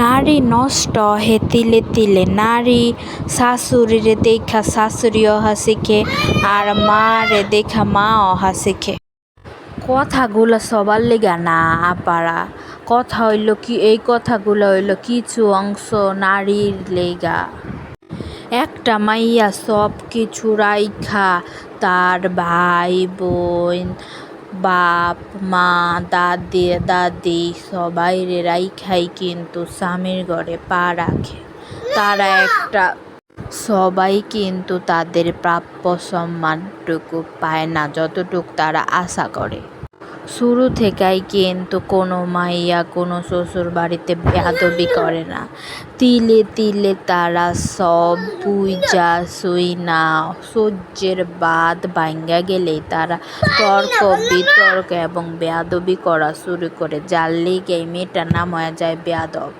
নারী নষ্ট হে তিলে তিলে। নারী শাশুড়িরে দেখা শাশুড়ি অহা শিখে, আর মারে দেখা মা অহা শিখে। কথাগুলো সবার লেগা না আপারা, এই কথাগুলো হইল কিছু অংশ নারীর লেগা। একটা মাইয়া সব কিছু রাইখা তার ভাই বোন, বাপ মা, দাদি সবাইরে রাইখাই কিন্তু স্বামীর ঘরে পা রাখে। সবাই কিন্তু তাদের প্রাপ্য সম্মানটুকু পায় না যতটুক তারা আশা করে। শুরু থেকেই কিন্তু কোনো মাইয়া কোনো শ্বশুর বাড়িতে বেয়াদবি করে না। তিলে তিলে তারা সব বুইঝা সুইনা সহ্যের বাঁধ ভাইঙ্গা গেলেই তারা তর্ক বিতর্ক এবং বেয়াদবি করা শুরু করে, যার লিগে মেয়েটার নাম হয়ে যায় বেয়াদব।